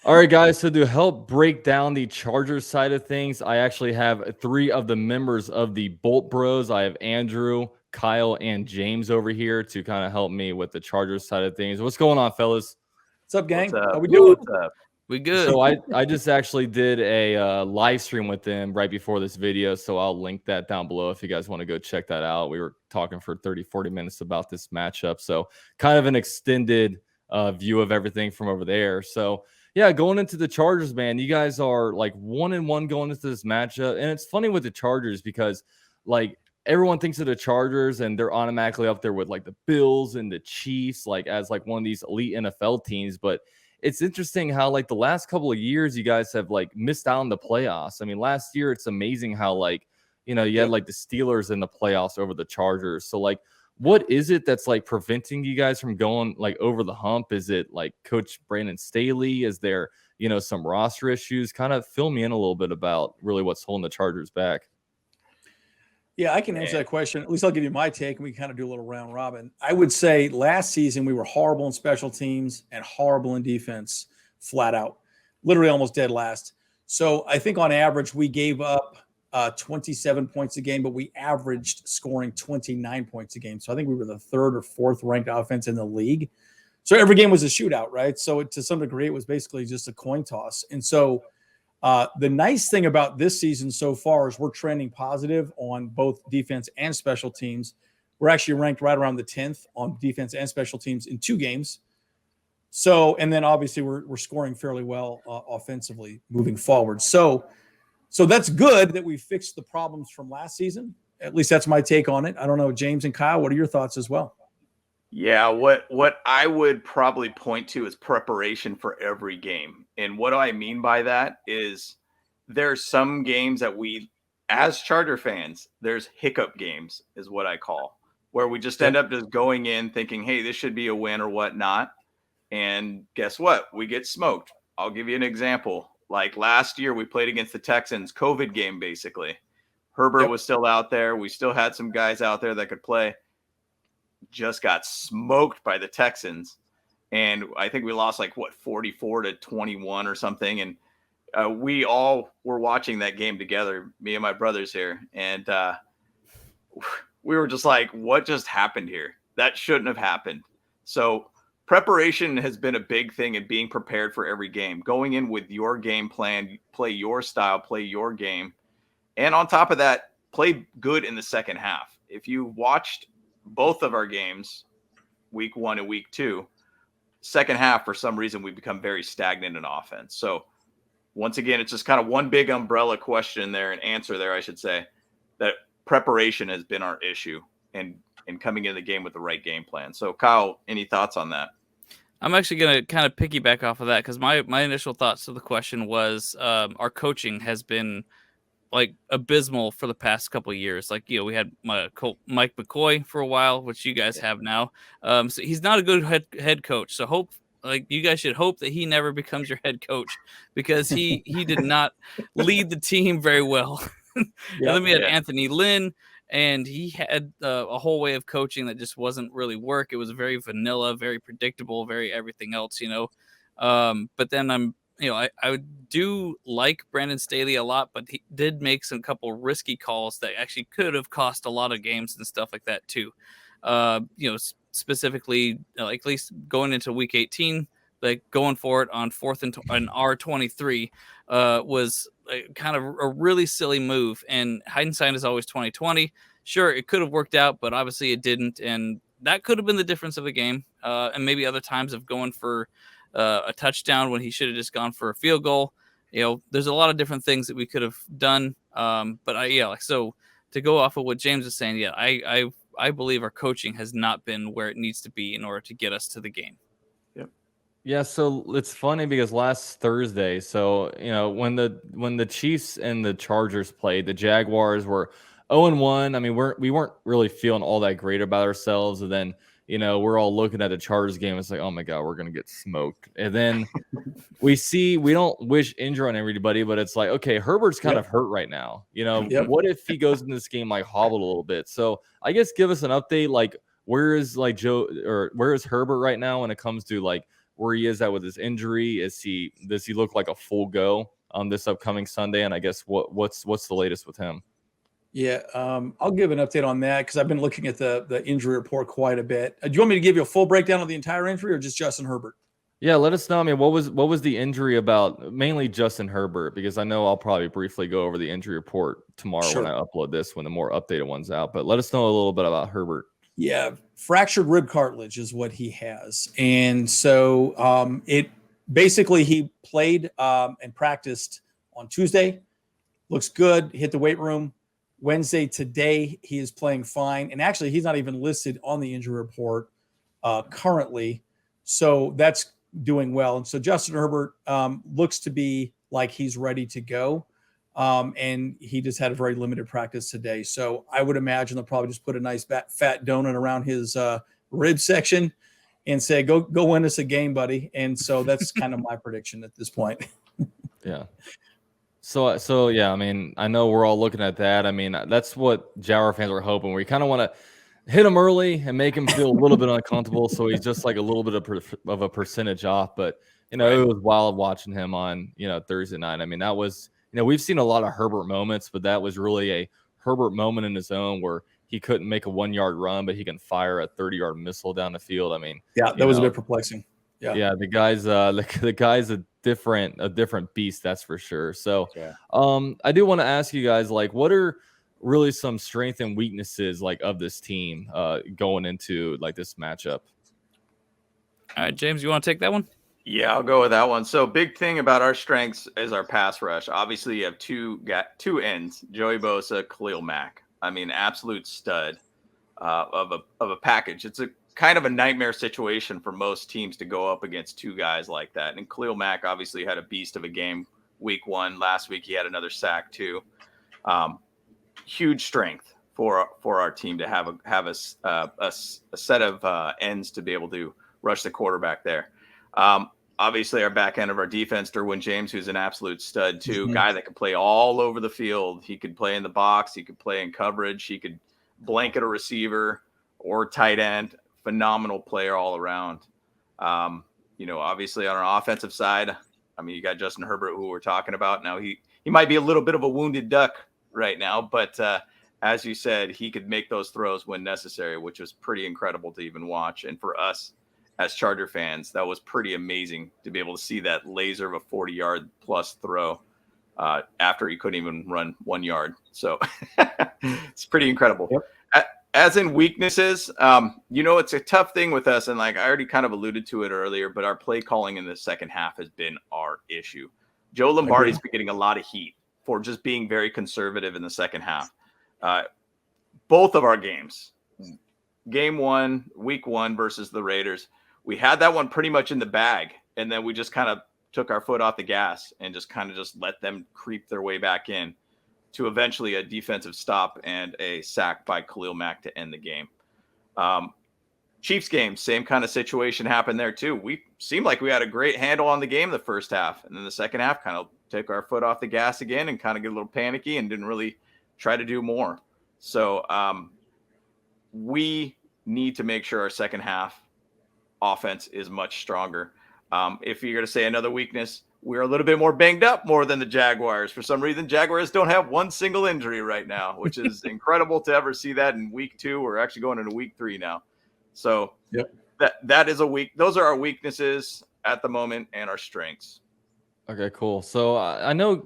All right, guys. So to help break down the Chargers side of things, I actually have three of the members of the Bolt Bros. I have Andrew, Kyle, and James over here to kind of help me with the Chargers side of things. What's going on, fellas? What's up, gang? What's up? How we doing? What's up? We good. So I just actually did a live stream with them right before this video, so I'll link that down below if you guys want to go check that out. We were talking for 30-40 minutes about this matchup, so kind of an extended view of everything from over there. So yeah, going into the Chargers, man, you guys are like 1-1 going into this matchup, and it's funny with the Chargers because like everyone thinks of the Chargers and they're automatically up there with like the Bills and the Chiefs, like as like one of these elite NFL teams, but it's interesting how like the last couple of years you guys have like missed out on the playoffs. I mean, last year it's amazing how like, you know, you had like the Steelers in the playoffs over the Chargers. So like, what is it that's like preventing you guys from going like over the hump? Is it like Coach Brandon Staley? Is there, you know, some roster issues? Kind of fill me in a little bit about really what's holding the Chargers back. Yeah, I can answer that question. At least I'll give you my take, and we kind of do a little round robin. I would say last season we were horrible in special teams and horrible in defense, flat out, literally almost dead last. So I think on average we gave up 27 points a game, but we averaged scoring 29 points a game. So I think we were the third or fourth ranked offense in the league. So every game was a shootout, right? So to some degree, it was basically just a coin toss. And so the nice thing about this season so far is we're trending positive on both defense and special teams. We're actually ranked right around the 10th on defense and special teams in 2 games. So, and then obviously we're scoring fairly well offensively moving forward. So that's good that we fixed the problems from last season. At least that's my take on it. I don't know, James and Kyle, what are your thoughts as well? Yeah, what I would probably point to is preparation for every game. And what do I mean by that is there's some games that we, as Charger fans, there's hiccup games is what I call, where we just end up just going in thinking, hey, this should be a win or whatnot. And guess what? We get smoked. I'll give you an example. Like last year, we played against the Texans, COVID game, basically. Herbert was still out there. We still had some guys out there that could play. Just got smoked by the Texans. And I think we lost 44-21 or something. And we all were watching that game together, me and my brothers here. And we were just like, what just happened here? That shouldn't have happened. So preparation has been a big thing in being prepared for every game, going in with your game plan, play your style, play your game. And on top of that, play good in the second half. If you watched both of our games, week 1 and week 2, second half, for some reason, we become very stagnant in offense. So once again, it's just kind of one big umbrella question there, and answer there, I should say, that preparation has been our issue and coming into the game with the right game plan. So Kyle, any thoughts on that? I'm actually going to kind of piggyback off of that because my initial thoughts to the question was our coaching has been like abysmal for the past couple of years. Like, you know, we had Mike McCoy for a while, which you guys have now. So he's not a good head coach. So you guys should hope that he never becomes your head coach because he did not lead the team very well. And then we had Anthony Lynn, and he had a whole way of coaching that just wasn't really work. It was very vanilla, very predictable, very everything else, you know. But then I do like Brandon Staley a lot, but he did make some couple risky calls that actually could have cost a lot of games and stuff like that too. Specifically, like at least going into week 18, like going for it on 4th and R23 was kind of a really silly move. And hindsight is always 20/20. Sure, it could have worked out, but obviously it didn't, and that could have been the difference of the game. And maybe other times of going for a touchdown when he should have just gone for a field goal. You know, there's a lot of different things that we could have done. So to go off of what James is saying, I believe our coaching has not been where it needs to be in order to get us to the game. Yep. Yeah, so it's funny because last Thursday, so you know, when the Chiefs and the Chargers played, the Jaguars were 0-1. I mean, we weren't really feeling all that great about ourselves, and then you know, we're all looking at the Chargers game. It's like, oh my God, we're going to get smoked. And then we don't wish injury on everybody, but it's like, okay, Herbert's kind of hurt right now. You know, what if he goes in this game like hobbled a little bit? So I guess give us an update. Like, where is Herbert right now when it comes to like where he is at with his injury? Does he look like a full go on this upcoming Sunday? And I guess what's the latest with him? Yeah, I'll give an update on that because I've been looking at the injury report quite a bit. Do you want me to give you a full breakdown of the entire injury or just Justin Herbert? Yeah, let us know. I mean, what was the injury about? Mainly Justin Herbert, because I know I'll probably briefly go over the injury report tomorrow when I upload this, when the more updated one's out. But let us know a little bit about Herbert. Yeah, fractured rib cartilage is what he has, and so it basically he played and practiced on Tuesday. Looks good. Hit the weight room. Wednesday today he is playing fine, and actually he's not even listed on the injury report currently. So that's doing well. And so Justin Herbert looks to be like he's ready to go. And he just had a very limited practice today. So I would imagine they'll probably just put a nice fat donut around his rib section and say, go win us a game, buddy. And so that's kind of my prediction at this point. Yeah. So yeah, I mean, I know we're all looking at that. I mean, that's what Jaguar fans are hoping. We kind of want to hit him early and make him feel a little bit uncomfortable, so he's just like a little bit of a percentage off. But it was wild watching him on Thursday night. I mean, that was we've seen a lot of Herbert moments, but that was really a Herbert moment in his own where he couldn't make a 1-yard run, but he can fire a 30-yard missile down the field. I mean, yeah, that was a bit perplexing. Yeah, the guy's a different beast, that's for sure. So, I do want to ask you guys, like, what are really some strengths and weaknesses of this team going into this matchup? All right, James, you want to take that one? Yeah, I'll go with that one. So big thing about our strengths is our pass rush. Obviously, you have two ends, Joey Bosa, Khalil Mack. I mean, absolute stud of a package. It's a kind of a nightmare situation for most teams to go up against two guys like that. And Khalil Mack obviously had a beast of a game week 1. Last week he had another sack too. Huge strength for our team to have a set of ends to be able to rush the quarterback there. Obviously, our back end of our defense, Derwin James, who's an absolute stud too, guy that can play all over the field. He could play in the box, he could play in coverage, he could blanket a receiver or tight end. Phenomenal player all around. Obviously on our offensive side, I mean, you got Justin Herbert, who we're talking about now. He might be a little bit of a wounded duck right now, but as you said, he could make those throws when necessary, which was pretty incredible to even watch. And for us as Charger fans, that was pretty amazing to be able to see that laser of a 40-yard plus throw after he couldn't even run 1 yard. So it's pretty incredible. Yep. As in weaknesses, it's a tough thing with us. And I already kind of alluded to it earlier, but our play calling in the second half has been our issue. Joe Lombardi's been getting a lot of heat for just being very conservative in the second half. Both of our games, game 1, week 1 versus the Raiders, we had that one pretty much in the bag. And then we just kind of took our foot off the gas and just let them creep their way back in to eventually a defensive stop and a sack by Khalil Mack to end the game. Chiefs game, same kind of situation happened there too. We seemed like we had a great handle on the game the first half, and then the second half kind of took our foot off the gas again and kind of get a little panicky and didn't really try to do more. So we need to make sure our second half offense is much stronger. If you're going to say another weakness, we're a little bit more banged up more than the Jaguars. For some reason, Jaguars don't have one single injury right now, which is incredible to ever see that in week 2. We're actually going into week 3 now. So that is those are our weaknesses at the moment and our strengths. Okay, cool. So I know,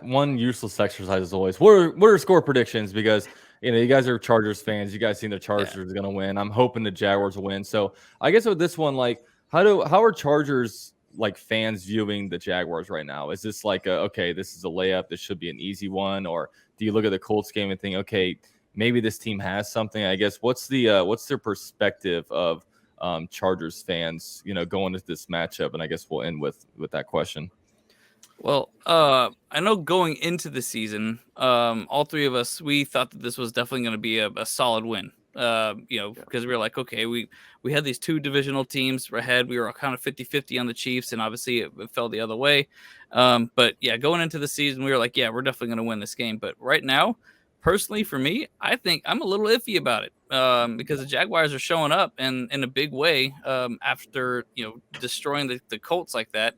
one useless exercise is always what are score predictions, because you guys are Chargers fans. You guys think the Chargers are going to win. I'm hoping the Jaguars will win. So I guess with this one, how are Chargers fans viewing the Jaguars right now? Is this okay, this is a layup, this should be an easy one, or do you look at the Colts game and think, okay, maybe this team has something? I guess what's their perspective of Chargers fans, going into this matchup? And I guess we'll end with that question. Well, I know going into the season, all three of us, we thought that this was definitely going to be a solid win. Because we were like, okay, we had these two divisional teams ahead. We were kind of 50-50 on the Chiefs, and obviously it fell the other way. But yeah, going into the season, we were like, yeah, we're definitely going to win this game. But right now, personally, for me, I think I'm a little iffy about it because the Jaguars are showing up in a big way after destroying the Colts like that.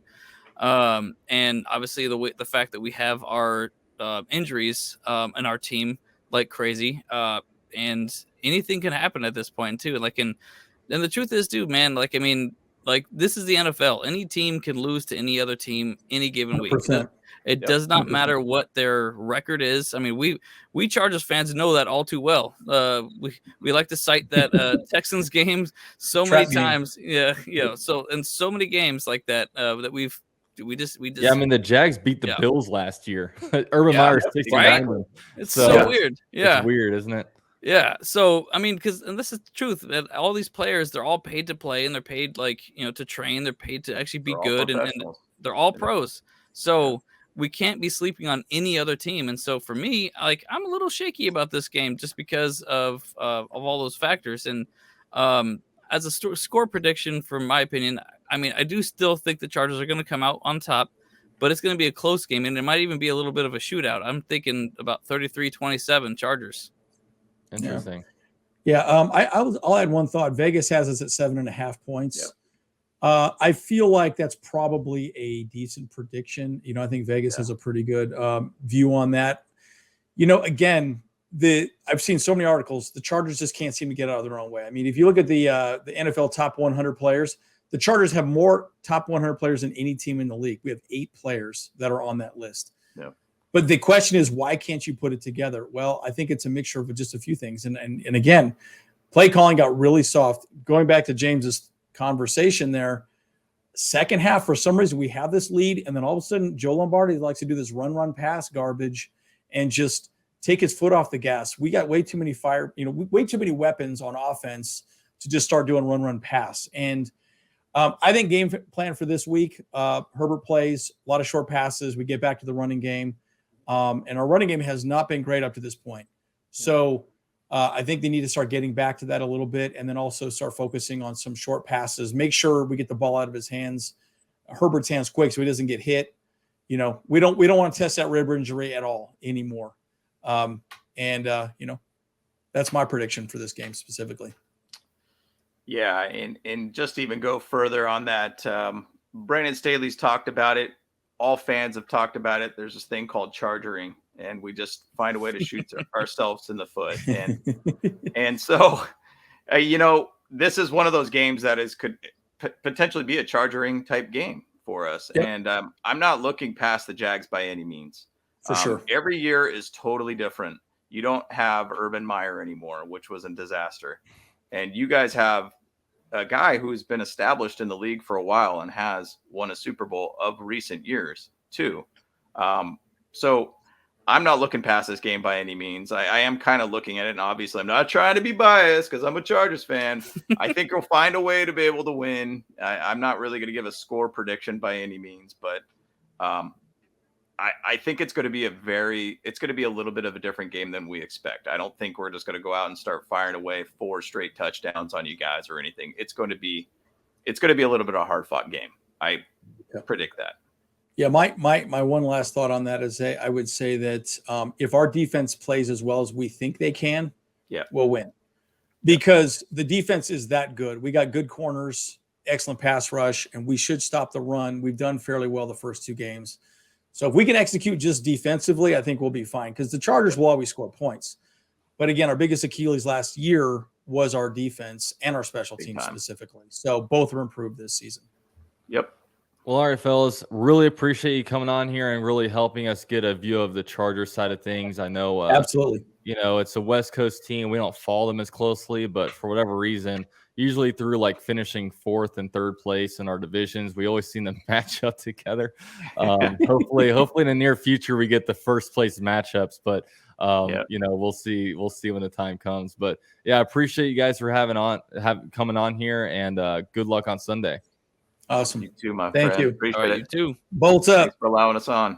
And obviously the fact that we have our injuries in our team like crazy, and anything can happen at this point too. And the truth is, dude, man, like I mean, like this is the NFL. Any team can lose to any other team any given week. 100%. It does not matter what their record is. I mean, we Chargers fans know that all too well. We like to cite that Texans games so Trap many times. Yeah, So in so many games like that that we just Yeah, I mean the Jags beat the Bills last year. Urban Meyer's 69. Right? It's so weird. Yeah, it's weird, isn't it? Yeah. So I mean, and this is the truth, that all these players, they're all paid to play, and they're paid to train. They're paid to actually be good, and they're all pros. So we can't be sleeping on any other team. And so for me, like I'm a little shaky about this game just because of all those factors. And as a score prediction, for my opinion, I mean, I do still think the Chargers are going to come out on top, but it's going to be a close game, and it might even be a little bit of a shootout. I'm thinking about 33-27 Chargers. Interesting. Yeah. I'll add one thought. Vegas has us at 7.5 points. Yep. I feel like that's probably a decent prediction. I think Vegas has a pretty good view on that. Again, I've seen so many articles. The Chargers just can't seem to get out of their own way. I mean, if you look at the NFL top 100 players, the Chargers have more top 100 players than any team in the league. We have 8 players that are on that list. Yeah. But the question is, why can't you put it together? Well, I think it's a mixture of just a few things. And again, play calling got really soft. Going back to James's conversation there, second half, for some reason, we have this lead, and then all of a sudden, Joe Lombardi likes to do this run, pass garbage and just take his foot off the gas. We got way too many way too many weapons on offense to just start doing run, pass. And I think game plan for this week, Herbert plays a lot of short passes. We get back to the running game. And our running game has not been great up to this point. So I think they need to start getting back to that a little bit, and then also start focusing on some short passes. Make sure we get the ball out of his hands, Herbert's hands, quick, so he doesn't get hit. We don't want to test that rib injury at all anymore. That's my prediction for this game specifically. Yeah, and just to even go further on that, Brandon Staley's talked about it. All fans have talked about it. There's this thing called chargering, and we just find a way to shoot ourselves in the foot. And so, this is one of those games that could potentially be a chargering type game for us. Yep. And I'm not looking past the Jags by any means. For sure. Every year is totally different. You don't have Urban Meyer anymore, which was a disaster. And you guys have a guy who's been established in the league for a while and has won a Super Bowl of recent years too. So I'm not looking past this game by any means. I am kind of looking at it, and obviously I'm not trying to be biased because I'm a Chargers fan. I think we'll find a way to be able to win. I'm not really going to give a score prediction by any means, but I think it's going to be a little bit of a different game than we expect. I don't think we're just going to go out and start firing away 4 straight touchdowns on you guys or anything. It's going to be a little bit of a hard fought game. I predict that. Yeah. My one last thought on that is I would say that if our defense plays as well as we think they can, we'll win, because the defense is that good. We got good corners, excellent pass rush, and we should stop the run. We've done fairly well the first 2 games. So if we can execute just defensively, I think we'll be fine, because the Chargers will always score points. But again, our biggest Achilles last year was our defense and our special teams specifically. So both are improved this season. Yep. Well, all right, fellas, really appreciate you coming on here and really helping us get a view of the Chargers side of things. I know, absolutely, it's a West Coast team. We don't follow them as closely, but for whatever reason, usually through like finishing 4th and 3rd place in our divisions, we always seem to match up together. Hopefully in the near future, we get the first place matchups, but we'll see when the time comes. But yeah, I appreciate you guys for coming on here, and good luck on Sunday. Awesome. You too, my friend. Thank you. Appreciate it. You too. Bolts up. Thanks for allowing us on.